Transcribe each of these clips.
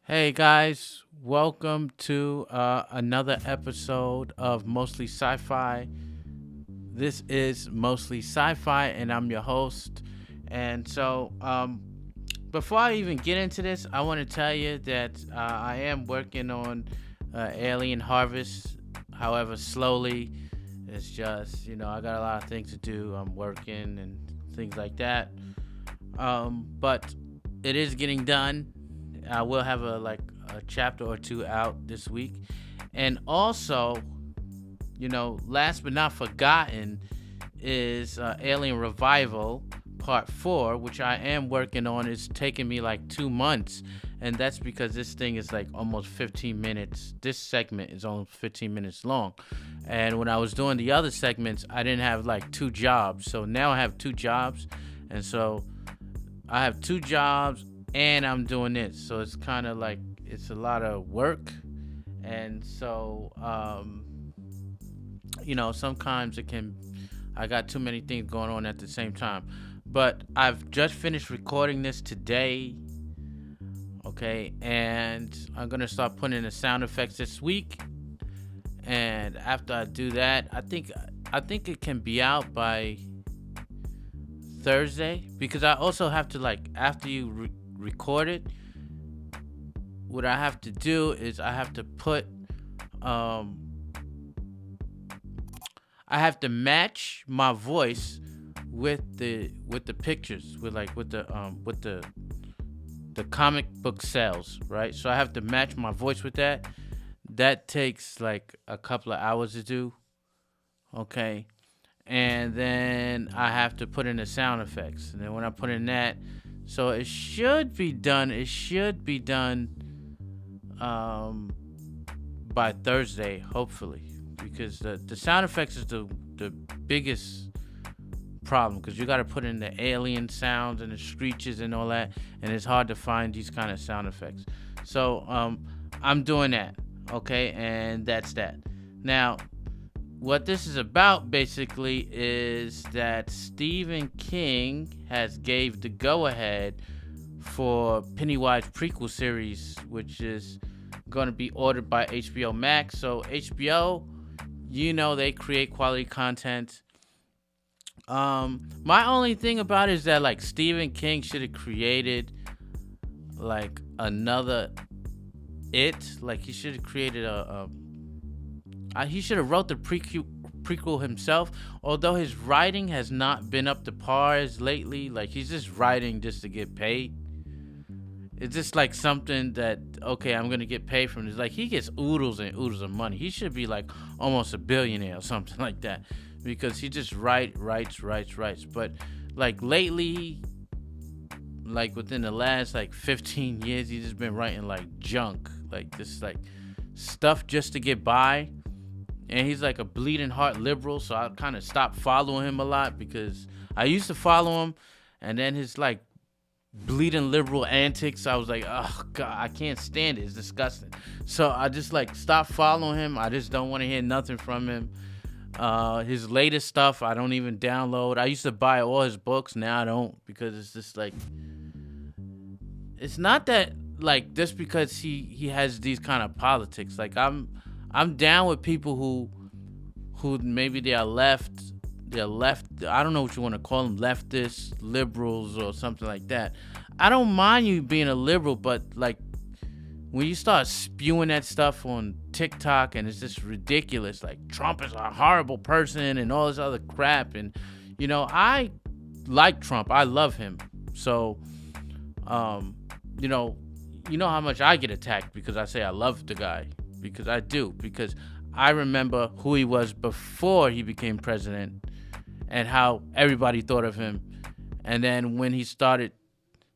Hey guys, welcome to another episode of Mostly Sci-Fi. This is Mostly Sci-Fi, and I'm your host. And before I even get into this, I want to tell you that I am working on Alien Harvest. However, slowly. It's just I got a lot of things to do. I'm working and things like that. But it is getting done. I will have a chapter or two out this week, and also, last but not forgotten is Alien Revival Part 4, which I am working on. It's taking me like 2 months, and that's because this thing is like almost 15 minutes. This segment is almost 15 minutes long, and when I was doing the other segments, I didn't have like two jobs. So now I have two jobs, and so I have two jobs and I'm doing this. So it's kind of like it's a lot of work. And so, sometimes I got too many things going on at the same time. But I've just finished recording this today. Okay. And I'm going to start putting in the sound effects this week. And after I do that, I think it can be out by Thursday, because I also have to, like, after you record it, what I have to do is I have to put I have to match my voice with the pictures, with the comic book sales, right? So I have to match my voice with that. That takes like a couple of hours to do. Okay. And then I have to put in the sound effects. And then when I put in that, so it should be done. It should be done by Thursday, hopefully, because the sound effects is the biggest problem, because you got to put in the alien sounds and the screeches and all that, and it's hard to find these kind of sound effects. So I'm doing that, okay, and that's that. Now, what this is about basically is that Stephen King has gave the go-ahead for Pennywise prequel series, which is going to be ordered by HBO Max. So HBO, they create quality content. My only thing about it is that, like, Stephen King should have created like another like he should have created he should have wrote the prequel himself, although his writing has not been up to par as lately. Like, he's just writing just to get paid. It's just like something that, okay, I'm gonna get paid from this. Like, he gets oodles and oodles of money. He should be like almost a billionaire or something like that, because he just writes. But like lately, like within the last like 15 years, he's just been writing like junk, like this, like stuff just to get by. And he's like a bleeding heart liberal, so I kind of stopped following him a lot, because I used to follow him, and then his like bleeding liberal antics, I was like, oh god, I can't stand it. It's disgusting. So I just like stopped following him. I just don't want to hear nothing from him. His latest stuff I don't even download. I used to buy all his books, now I don't, because it's just like, it's not that, like, just because he has these kind of politics. Like, I'm down with people who maybe they're left. I don't know what you want to call them, leftists, liberals, or something like that. I don't mind you being a liberal, but like, when you start spewing that stuff on TikTok and it's just ridiculous, like Trump is a horrible person and all this other crap, and I like Trump. I love him. So, you know how much I get attacked because I say I love the guy, because I do, because I remember who he was before he became president and how everybody thought of him. And then when he started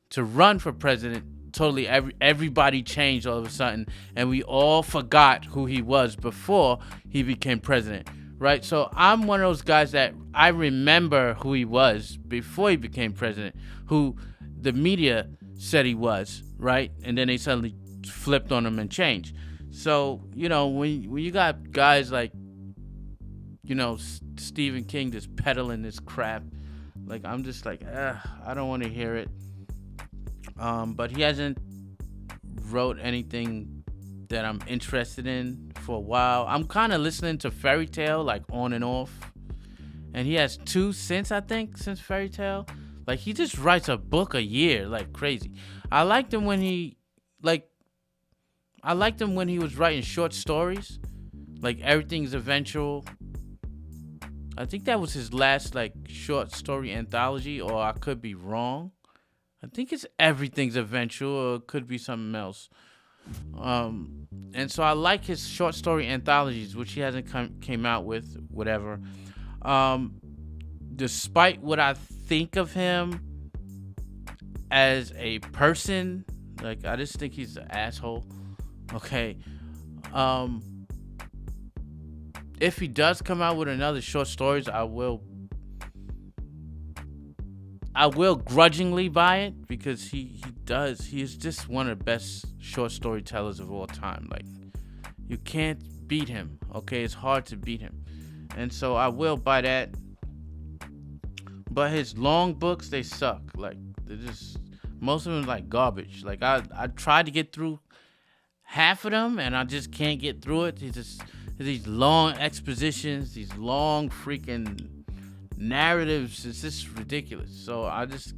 to run for president, totally everybody changed all of a sudden, and we all forgot who he was before he became president, right? So I'm one of those guys that I remember who he was before he became president, who the media said he was, right? And then they suddenly flipped on him and changed. So, when you got guys like, Stephen King just peddling this crap, like, I'm just like, I don't want to hear it. But he hasn't wrote anything that I'm interested in for a while. I'm kind of listening to Fairy Tale, like on and off. And he has 2 since, I think, since Fairy Tale. Like, he just writes a book a year, like crazy. I liked him when he was writing short stories, like Everything's Eventual. I think that was his last like short story anthology, or I could be wrong. I think it's Everything's Eventual, or it could be something else. And so I like his short story anthologies, which he hasn't came out with, whatever. Despite what I think of him as a person, like, I just think he's an asshole. Okay. If he does come out with another short stories, I will grudgingly buy it, because he is just one of the best short storytellers of all time. Like, you can't beat him. Okay, it's hard to beat him. And so I will buy that. But his long books, they suck. Like, they're just, most of them like garbage. Like, I tried to get through half of them, and I just can't get through it. These long expositions, these long freaking narratives. It's just ridiculous. So it's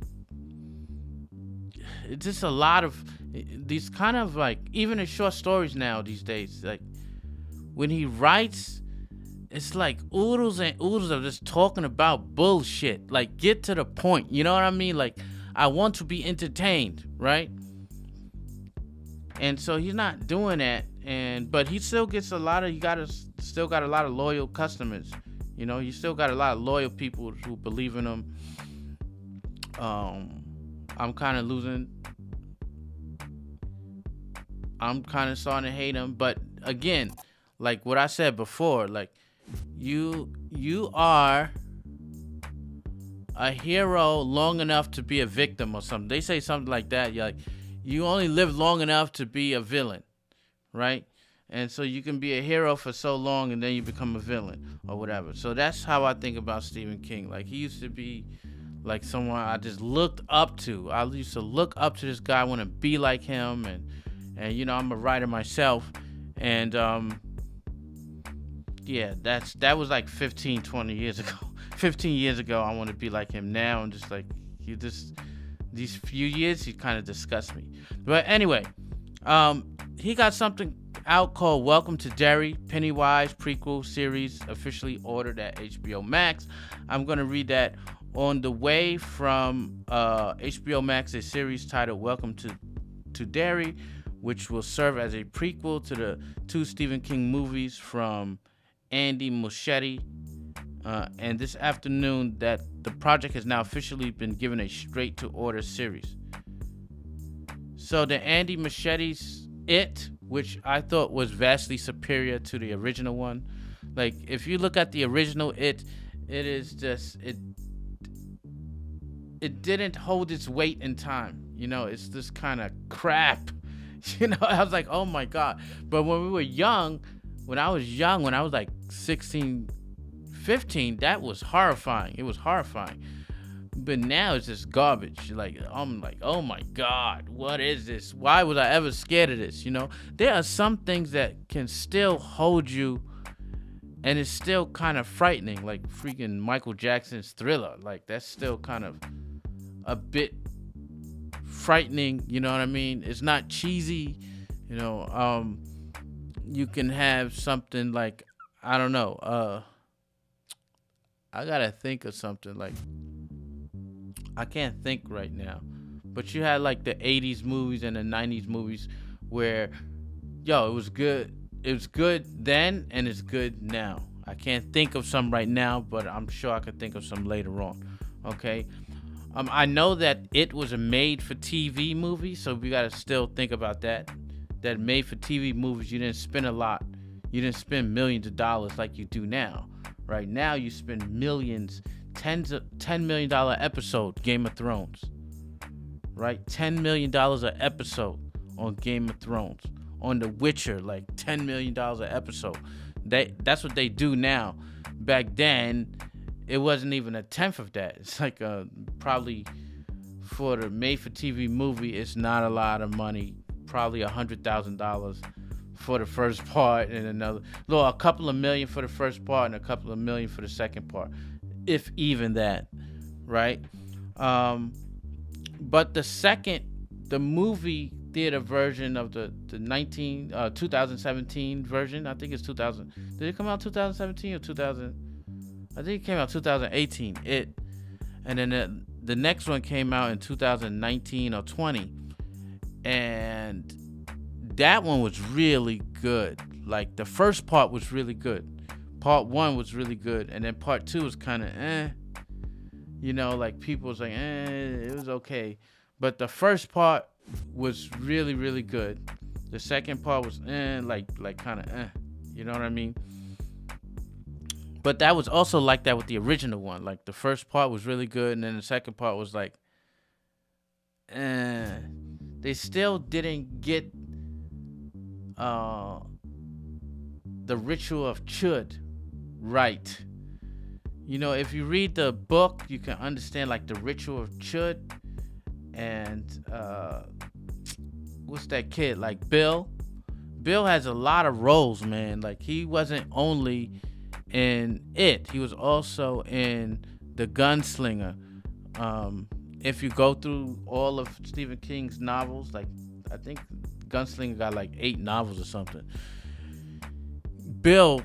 just a lot of these kind of, like, even in short stories now these days, like, when he writes, it's like oodles and oodles of just talking about bullshit. Like, get to the point. You know what I mean? Like, I want to be entertained, right? And so he's not doing that. But he still gets still got a lot of loyal customers. You know, you still got a lot of loyal people who believe in him. I'm kind of starting to hate him. But again, like what I said before, like, you are a hero long enough to be a victim or something. They say something like that. You're like, you only live long enough to be a villain, right? And so you can be a hero for so long, and then you become a villain or whatever. So that's how I think about Stephen King. Like, he used to be like someone I just looked up to. I used to look up to this guy, want to be like him, and you know, I'm a writer myself, and yeah, that was like 15, 20 years ago. 15 years ago, I want to be like him. Now I'm just like, these few years, he kind of disgusts me. But anyway, he got something out called Welcome to Derry, Pennywise prequel series, officially ordered at HBO Max. I'm going to read that on the way from HBO Max, a series titled Welcome to Derry, which will serve as a prequel to the 2 Stephen King movies from Andy Muschietti. And this afternoon, that the project has now officially been given a straight-to-order series. So the Andy Muschietti's It, which I thought was vastly superior to the original one. Like, if you look at the original It is just, it didn't hold its weight in time. You know, it's this kind of crap. You know, I was like, oh my God. But when we were young, when I was like 16, 15, that was horrifying. It was horrifying. But now it's just garbage. Like, I'm like, oh my God, what is this? Why was I ever scared of this? You know, there are some things that can still hold you, and it's still kind of frightening. Like freaking Michael Jackson's Thriller. Like, that's still kind of a bit frightening. You know what I mean? It's not cheesy. You know, you can have something like, I don't know. I gotta think of something. Like, I can't think right now. But you had like the 80s movies and the 90s movies where, yo, it was good. It was good then, and it's good now. I can't think of some right now, but I'm sure I could think of some later on. Okay. I know that it was a made-for-TV movie, so we gotta still think about that. That made-for-TV movies, you didn't spend a lot. You didn't spend millions of dollars like you do now. Right now, you spend millions, $10 million episode, Game of Thrones. Right? $10 million an episode on Game of Thrones. On The Witcher, like $10 million an episode. That's what they do now. Back then, it wasn't even a tenth of that. It's like probably for the made-for-TV movie, it's not a lot of money probably $100,000 for the first part, and a couple of million for the first part, and a couple of million for the second part, if even that, right? But the movie theater version of the 2017 version, I think it's 2000. Did it come out 2017 or 2000? I think it came out 2018. And then the next one came out in 2019 or 20, and that one was really good. Like, the first part was really good. Part 1 was really good, and then part 2 was kind of like people was like it was okay, but the first part was really, really good. The second part was like kind of you know what I mean? But that was also like that with the original one. Like, the first part was really good, and then the second part was like, they still didn't get the ritual of Chud right. If you read the book, you can understand like the ritual of Chud, and what's that kid? Like, Bill. Bill has a lot of roles, man. Like, he wasn't only in it. He was also in The Gunslinger. If you go through all of Stephen King's novels, like, I think Gunslinger got like 8 novels or something. Bill,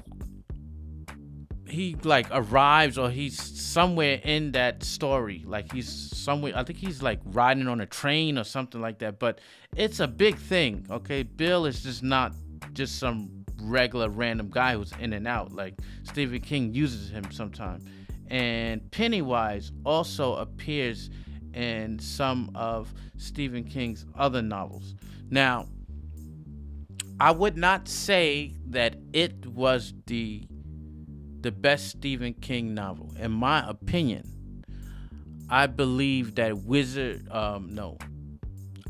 he like arrives, or he's somewhere in that story. Like, he's somewhere, I think he's like riding on a train or something like that. But it's a big thing, okay? Bill is just not just some regular random guy who's in and out. Like, Stephen King uses him sometimes. And Pennywise also appears in some of Stephen King's other novels. Now, I would not say that it was the best Stephen King novel. In my opinion, I believe that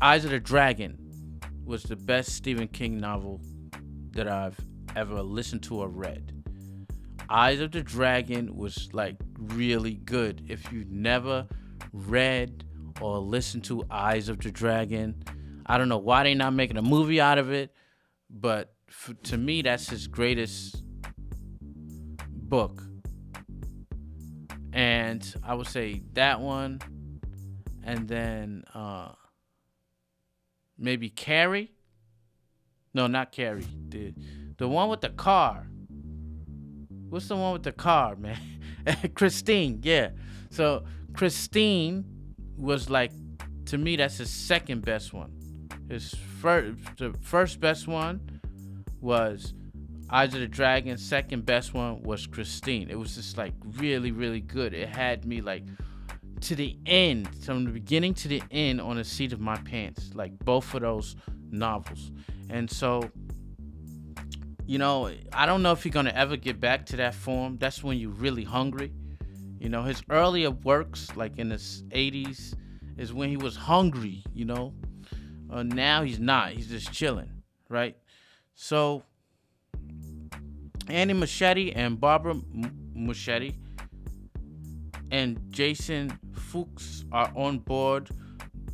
Eyes of the Dragon was the best Stephen King novel that I've ever listened to or read. Eyes of the Dragon was like really good. If you never read or listened to Eyes of the Dragon, I don't know why they're not making a movie out of it, but to me, that's his greatest book. And I would say that one, and then maybe Carrie. No, not Carrie. The one with the car. What's the one with the car, man? Christine, yeah. So Christine was like, to me, that's his second best one. The first best one was Eyes of the Dragon. Second best one was Christine. It was just like really, really good. It had me like to the end, from the beginning to the end, on the seat of my pants. Like, both of those novels. And so, I don't know if he's gonna ever get back to that form. That's when you're really hungry. His earlier works, like in the 80s, is when he was hungry. Now he's not. He's just chilling, right? So, Andy Muschietti and Barbara Muschietti and Jason Fuchs are on board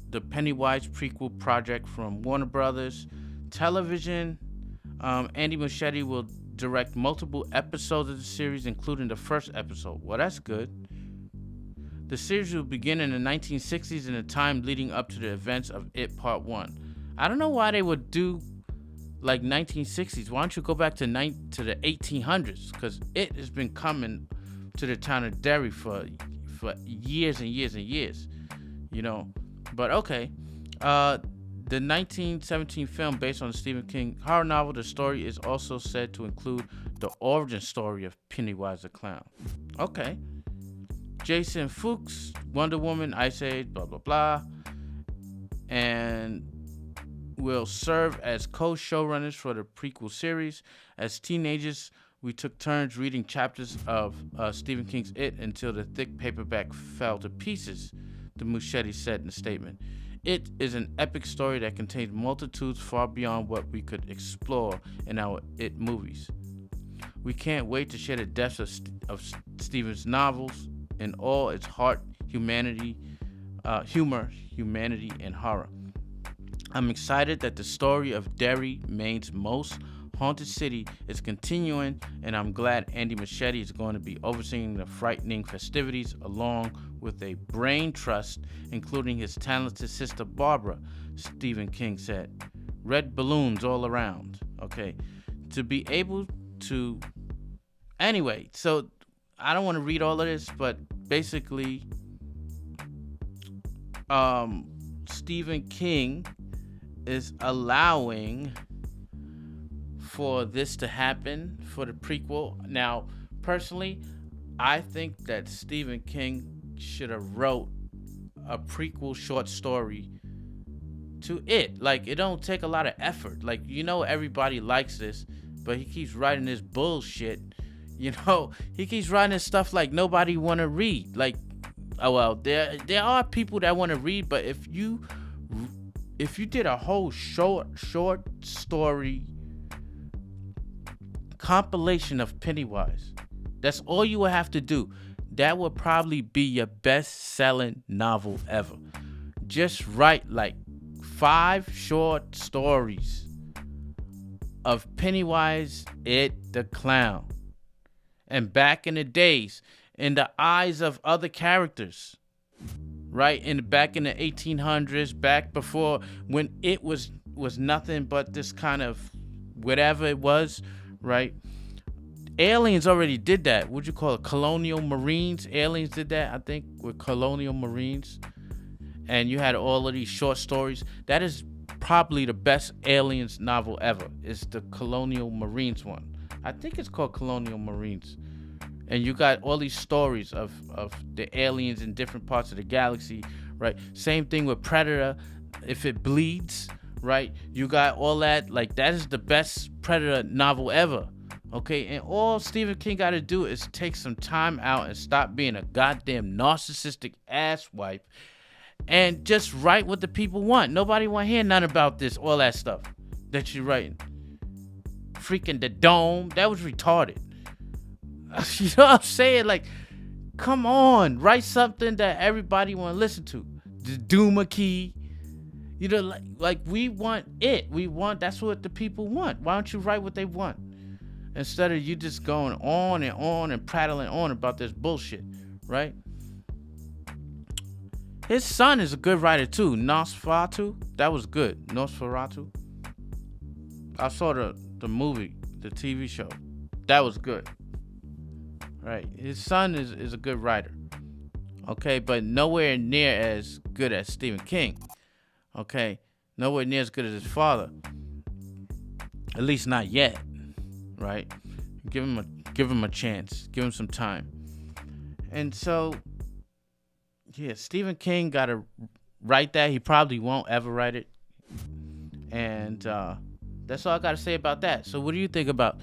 the Pennywise prequel project from Warner Brothers Television. Andy Muschietti will direct multiple episodes of the series, including the first episode. Well, that's good. The series will begin in the 1960s, in the time leading up to the events of It Part 1. I don't know why they would do like 1960s. Why don't you go back to the 1800s? Because it has been coming to the town of Derry for years and years and years. But okay. The 1917 film, based on the Stephen King horror novel, the story is also said to include the origin story of Pennywise the Clown. Okay. Jason Fuchs, Wonder Woman, Ice Age, blah, blah, blah. And will serve as co-showrunners for the prequel series. As teenagers, we took turns reading chapters of Stephen King's It until the thick paperback fell to pieces, the Muschietti said in a statement. It is an epic story that contains multitudes far beyond what we could explore in our It movies. We can't wait to share the depths of Stephen's novels in all its heart, humor, humanity, and horror. I'm excited that the story of Derry, Maine's most haunted city, is continuing, and I'm glad Andy Muschietti is going to be overseeing the frightening festivities along with a brain trust, including his talented sister Barbara, Stephen King said. Red balloons all around. Okay. To be able to. Anyway, so I don't want to read all of this, but basically, Stephen King is allowing for this to happen for the prequel. Now, personally, I think that Stephen King should have wrote a prequel short story to it. Like, it don't take a lot of effort. Like, everybody likes this, but he keeps writing this bullshit. He keeps writing this stuff like nobody want to read. Like, oh well, there are people that want to read, but if you did a whole short story compilation of Pennywise, that's all you would have to do. That would probably be your best-selling novel ever. Just write like 5 short stories of Pennywise, the clown. And back in the days, in the eyes of other characters, right? Back in the 1800s, back before when it was nothing but this kind of whatever it was, right? Aliens already did that. What'd you call it? Colonial Marines. Aliens did that, I think, with Colonial Marines. And you had all of these short stories. That is probably the best Aliens novel ever. It's the Colonial Marines one. I think it's called Colonial Marines. And you got all these stories of the aliens in different parts of the galaxy, right? Same thing with Predator. If it bleeds, right? You got all that. Like, that is the best Predator novel ever. Okay, and all Stephen King got to do is take some time out and stop being a goddamn narcissistic asswipe and just write what the people want. Nobody want to hear none about this, all that stuff that you're writing. Freaking The Dome, that was retarded. You know what I'm saying? Like, come on, write something that everybody want to listen to. The Duma Key. Like we want it. That's what the people want. Why don't you write what they want? Instead of you just going on and prattling on about this bullshit, right? His son is a good writer too. Nosferatu, that was good. Nosferatu. I saw the movie, the TV show. That was good. Right. His son is a good writer. Okay, but nowhere near as good as Stephen King. Okay, nowhere near as good as his father. At least not yet. Right? Give him a chance. Give him some time. And so, yeah, Stephen King got to write that. He probably won't ever write it. And that's all I got to say about that. So what do you think about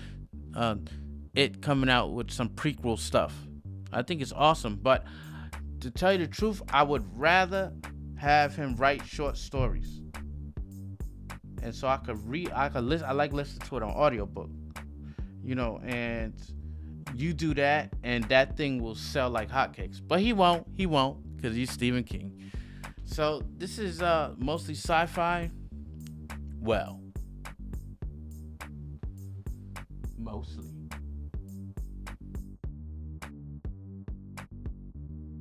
it coming out with some prequel stuff? I think it's awesome. But to tell you the truth, I would rather have him write short stories. And so I like listening to it on audiobook. And you do that, and that thing will sell like hotcakes. But he won't, because he's Stephen King. So this is mostly sci-fi. Well, mostly.